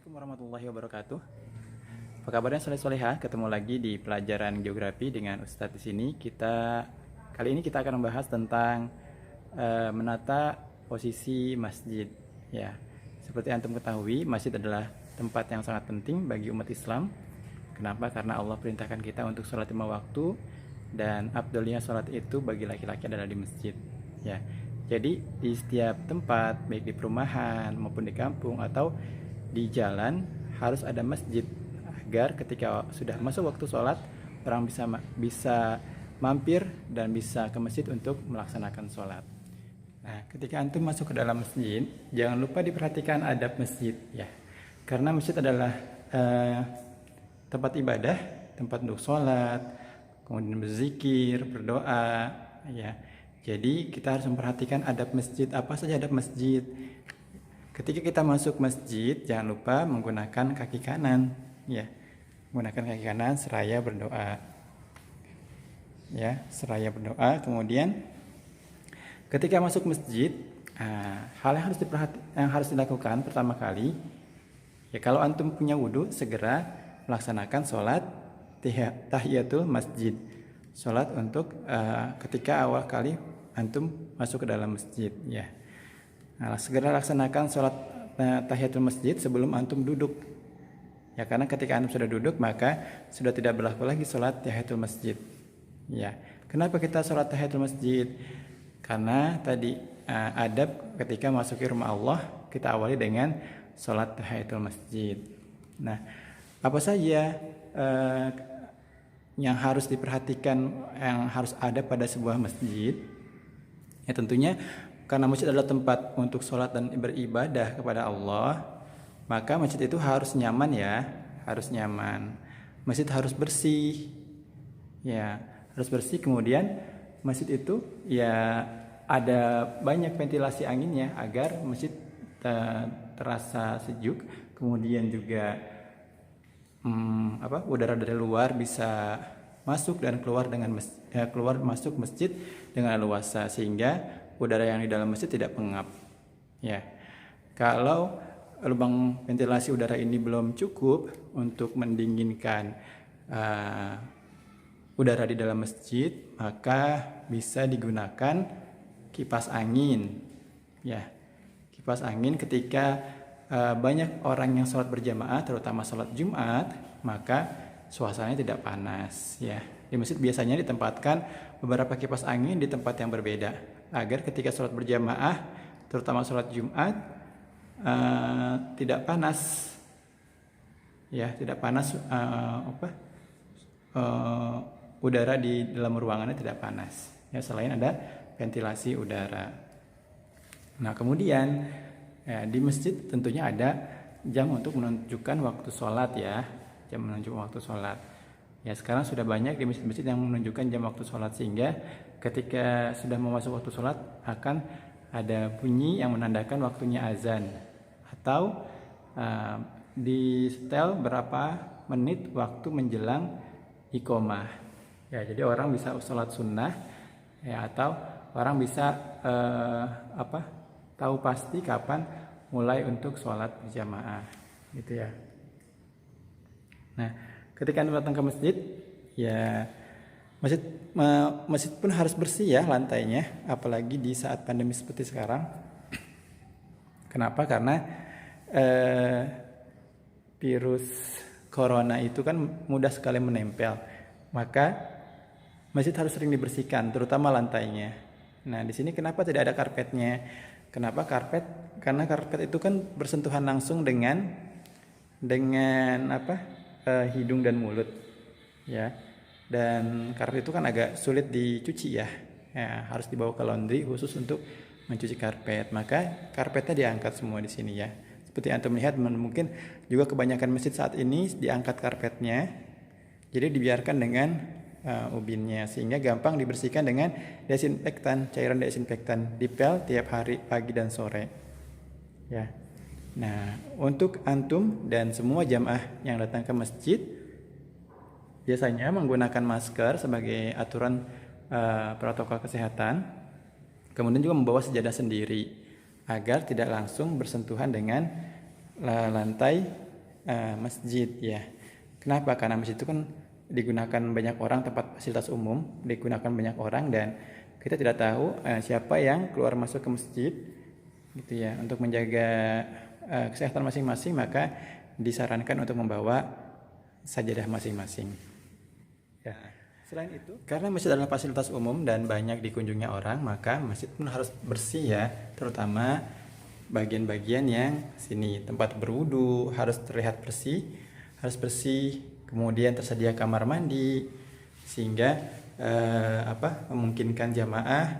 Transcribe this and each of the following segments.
Assalamualaikum warahmatullahi wabarakatuh. Apa kabarnya soleh-solehah? Ketemu lagi di pelajaran geografi dengan Ustadz di sini. Kali ini kita akan membahas tentang menata posisi masjid. Ya, seperti antum ketahui, masjid adalah tempat yang sangat penting bagi umat Islam. Kenapa? Karena Allah perintahkan kita untuk sholat 5 waktu dan afdolnya sholat itu bagi laki-laki adalah di masjid. Ya, jadi di setiap tempat, baik di perumahan maupun di kampung atau di jalan harus ada masjid agar ketika sudah masuk waktu sholat orang bisa mampir dan bisa ke masjid untuk melaksanakan sholat. Nah, ketika antum masuk ke dalam masjid, jangan lupa diperhatikan adab masjid ya, karena masjid adalah tempat ibadah, tempat untuk sholat, kemudian berzikir, berdoa ya. Jadi kita harus memperhatikan adab masjid. Apa saja adab masjid? Ketika kita masuk masjid, jangan lupa menggunakan kaki kanan, ya, menggunakan kaki kanan seraya berdoa, ya, seraya berdoa. Kemudian, ketika masuk masjid, hal yang harus dilakukan pertama kali, ya, kalau antum punya wudhu, segera melaksanakan sholat tahiyatul masjid, sholat untuk ketika awal kali antum masuk ke dalam masjid, ya. Nah, segera laksanakan sholat tahiyatul masjid sebelum antum duduk. Ya, karena ketika antum sudah duduk maka sudah tidak berlaku lagi sholat tahiyatul masjid. Ya, kenapa kita sholat tahiyatul masjid? Karena tadi adab ketika masuki rumah Allah kita awali dengan sholat tahiyatul masjid. Nah, apa saja yang harus diperhatikan, yang harus ada pada sebuah masjid? Ya, tentunya karena masjid adalah tempat untuk sholat dan beribadah kepada Allah, maka masjid itu harus nyaman ya, harus nyaman. Masjid harus bersih, ya, harus bersih. Kemudian masjid itu ya ada banyak ventilasi anginnya agar masjid terasa sejuk. Kemudian juga udara dari luar bisa masuk dan keluar keluar masuk masjid dengan leluasa sehingga udara yang di dalam masjid tidak pengap. Ya, kalau lubang ventilasi udara ini belum cukup untuk mendinginkan udara di dalam masjid, maka bisa digunakan kipas angin. Ya, kipas angin ketika banyak orang yang sholat berjamaah, terutama sholat Jumat, maka suasananya tidak panas. Ya, di masjid biasanya ditempatkan beberapa kipas angin di tempat yang berbeda agar ketika sholat berjamaah, terutama sholat Jumat, tidak panas, ya, tidak panas, udara di dalam ruangannya tidak panas, ya, selain ada ventilasi udara. Nah, kemudian ya, di masjid tentunya ada jam untuk menunjukkan waktu sholat, ya, jam menunjukkan waktu sholat. Ya, sekarang sudah banyak di masjid-masjid yang menunjukkan jam waktu sholat sehingga ketika sudah mau masuk waktu sholat akan ada bunyi yang menandakan waktunya azan atau di setel berapa menit waktu menjelang iqomah. Ya, jadi orang bisa sholat sunnah, ya, atau orang bisa tahu pasti kapan mulai untuk sholat berjamaah, gitu ya. Nah, ketika Anda datang ke masjid, ya, masjid pun harus bersih ya lantainya, apalagi di saat pandemi seperti sekarang. Kenapa? Karena virus corona itu kan mudah sekali menempel, maka masjid harus sering dibersihkan, terutama lantainya. Nah, di sini kenapa tidak ada karpetnya? Kenapa karpet? Karena karpet itu kan bersentuhan langsung dengan hidung dan mulut, ya. Dan karpet itu kan agak sulit dicuci ya, harus dibawa ke laundry khusus untuk mencuci karpet. Maka karpetnya diangkat semua di sini ya. Seperti antum melihat, mungkin juga kebanyakan masjid saat ini diangkat karpetnya, jadi dibiarkan dengan ubinnya sehingga gampang dibersihkan dengan desinfektan, cairan desinfektan, dipel tiap hari pagi dan sore. Ya. Nah, untuk antum dan semua jamaah yang datang ke masjid biasanya menggunakan masker sebagai aturan protokol kesehatan. Kemudian juga membawa sejadah sendiri agar tidak langsung bersentuhan dengan lantai masjid ya. Kenapa? Karena masjid itu kan digunakan banyak orang, tempat fasilitas umum digunakan banyak orang, dan kita tidak tahu siapa yang keluar masuk ke masjid gitu ya. Untuk menjaga kesehatan masing-masing, maka disarankan untuk membawa sajadah masing-masing ya. Selain itu, karena masjid adalah fasilitas umum dan banyak dikunjungi orang, maka masjid pun harus bersih ya, terutama bagian-bagian yang sini, tempat berwudu harus terlihat bersih, harus bersih. Kemudian tersedia kamar mandi sehingga memungkinkan jamaah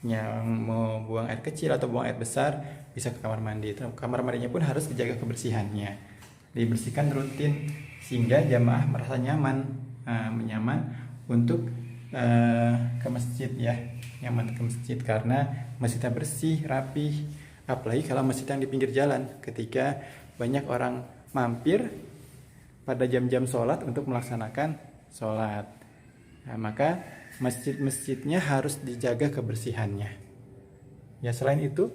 yang mau buang air kecil atau buang air besar bisa ke kamar mandi. Kamar mandinya pun harus dijaga kebersihannya, dibersihkan rutin sehingga jamaah merasa nyaman, nyaman untuk ke masjid ya, nyaman ke masjid karena masjidnya bersih, rapih. Apalagi kalau masjid yang di pinggir jalan, ketika banyak orang mampir pada jam-jam sholat untuk melaksanakan sholat, nah, maka masjid-masjidnya harus dijaga kebersihannya ya. Selain itu,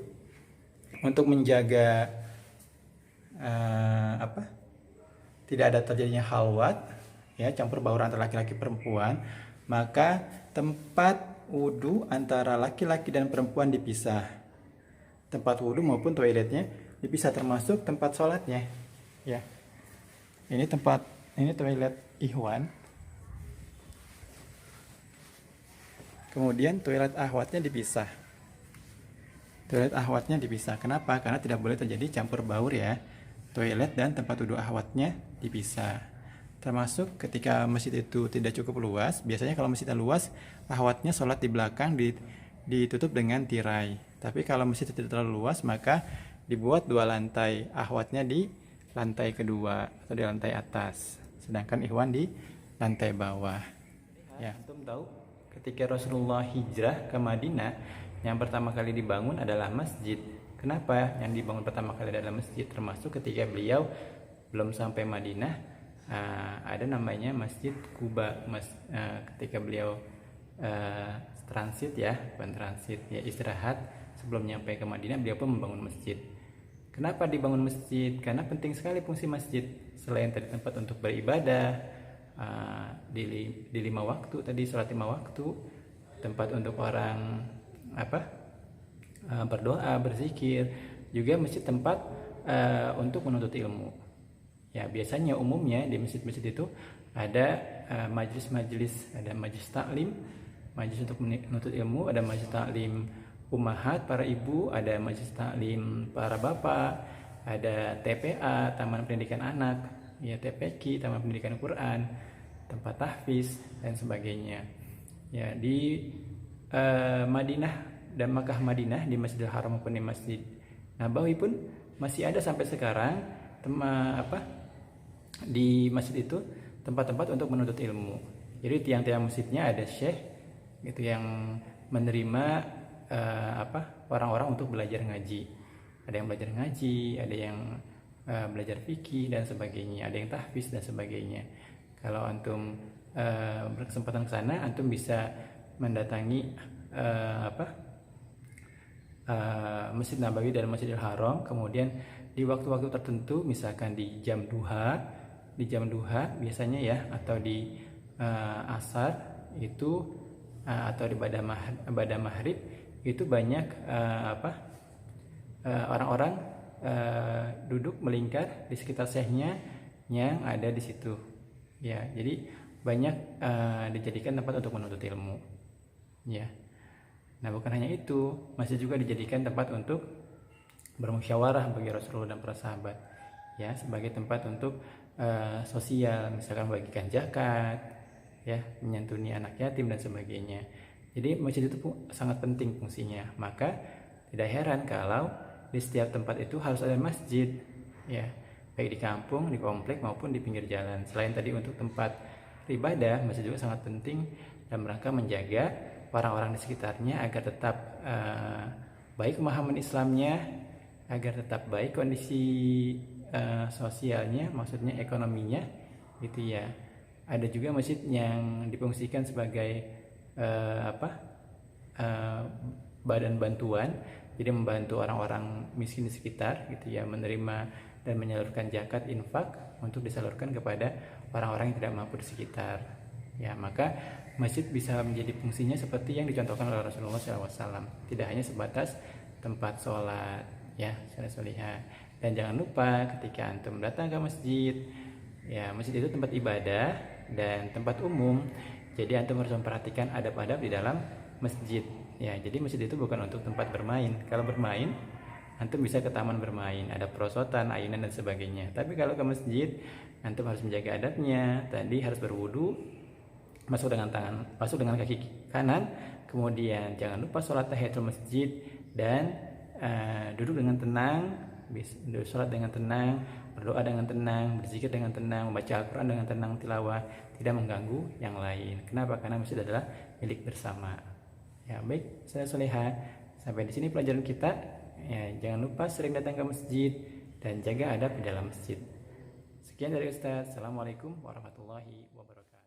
untuk menjaga tidak ada terjadinya khalwat ya, campur bauran antara laki-laki perempuan, maka tempat wudhu antara laki-laki dan perempuan dipisah. Tempat wudhu maupun toiletnya dipisah, termasuk tempat sholatnya ya. Ini toilet ikhwan, kemudian toilet akhwatnya dipisah. Toilet akhwatnya dipisah. Kenapa? Karena tidak boleh terjadi campur baur ya. Toilet dan tempat wudhu akhwatnya dipisah. Termasuk ketika masjid itu tidak cukup luas, biasanya kalau masjidnya luas, akhwatnya sholat di belakang ditutup dengan tirai. Tapi kalau masjid tidak terlalu luas, maka dibuat 2 lantai, akhwatnya di lantai kedua atau di lantai atas, sedangkan ikhwan di lantai bawah ya. Antum tahu ketika Rasulullah hijrah ke Madinah, yang pertama kali dibangun adalah masjid. Kenapa yang dibangun pertama kali adalah masjid? Termasuk ketika beliau belum sampai Madinah, ada namanya Masjid Quba. Ketika beliau transit ya, bukan transit ya, istirahat sebelum nyampe ke Madinah, beliau pun membangun masjid. Kenapa dibangun masjid? Karena penting sekali fungsi masjid. Selain tadi tempat untuk beribadah di 5 waktu, tadi sholat 5 waktu, tempat untuk orang berdoa, berzikir, juga masjid tempat untuk menuntut ilmu. Ya, biasanya umumnya di masjid-masjid itu ada majelis-majelis, ada majelis taklim, majelis untuk menuntut ilmu, ada majelis taklim ummahat, para ibu, ada majelis taklim para bapak, ada TPA, Taman Pendidikan Anak, ya TPQ, Taman Pendidikan Quran, tempat tahfiz dan sebagainya. Ya, di Madinah dan Makkah Madinah, di Masjidil Haram maupun di Masjid Nabawi pun masih ada sampai sekarang di masjid itu tempat-tempat untuk menuntut ilmu. Jadi tiang-tiang masjidnya ada syekh gitu yang menerima orang-orang untuk belajar ngaji. Ada yang belajar ngaji, ada yang belajar fikih dan sebagainya, ada yang tahfiz dan sebagainya. Kalau antum berkesempatan ke sana, antum bisa mendatangi Masjid Nabawi dan Masjidil Haram. Kemudian di waktu-waktu tertentu, misalkan di jam duha biasanya ya, atau di asar itu, atau di ibadah maghrib itu banyak orang-orang duduk melingkar di sekitar syekhnya yang ada di situ ya. Jadi banyak dijadikan tempat untuk menuntut ilmu ya. Nah, bukan hanya itu, masjid juga dijadikan tempat untuk bermusyawarah bagi Rasulullah dan para sahabat ya, sebagai tempat untuk sosial, misalkan bagikan zakat ya, menyantuni anak yatim dan sebagainya. Jadi masjid itu sangat penting fungsinya. Maka tidak heran kalau di setiap tempat itu harus ada masjid ya, baik di kampung, di komplek maupun di pinggir jalan. Selain tadi untuk tempat ibadah, masjid juga sangat penting dalam rangka menjaga orang-orang di sekitarnya agar tetap baik pemahaman Islamnya, agar tetap baik kondisi sosialnya, maksudnya ekonominya gitu ya. Ada juga masjid yang difungsikan sebagai badan bantuan, jadi membantu orang-orang miskin di sekitar gitu ya, menerima dan menyalurkan zakat infak untuk disalurkan kepada orang-orang yang tidak mampu di sekitar. Ya, maka masjid bisa menjadi fungsinya seperti yang dicontohkan oleh Rasulullah SAW. Tidak hanya sebatas tempat sholat, ya, sholat solihah. Dan jangan lupa ketika antum datang ke masjid, ya, masjid itu tempat ibadah dan tempat umum. Jadi antum harus memperhatikan adab-adab di dalam masjid. Ya, jadi masjid itu bukan untuk tempat bermain. Kalau bermain, antum bisa ke taman bermain, ada perosotan, ayunan dan sebagainya. Tapi kalau ke masjid, antum harus menjaga adabnya. Tadi harus berwudu, masuk dengan kaki kanan, kemudian jangan lupa sholat tahiyatul masjid dan duduk dengan tenang, sholat dengan tenang, berdoa dengan tenang, berzikir dengan tenang, membaca Al-Quran dengan tenang, tilawah, tidak mengganggu yang lain. Kenapa? Karena masjid adalah milik bersama. Ya, baik, saya Soleha. Sampai di sini pelajaran kita. Ya, jangan lupa sering datang ke masjid dan jaga adab di dalam masjid. Sekian dari Ustaz. Assalamualaikum warahmatullahi wabarakatuh.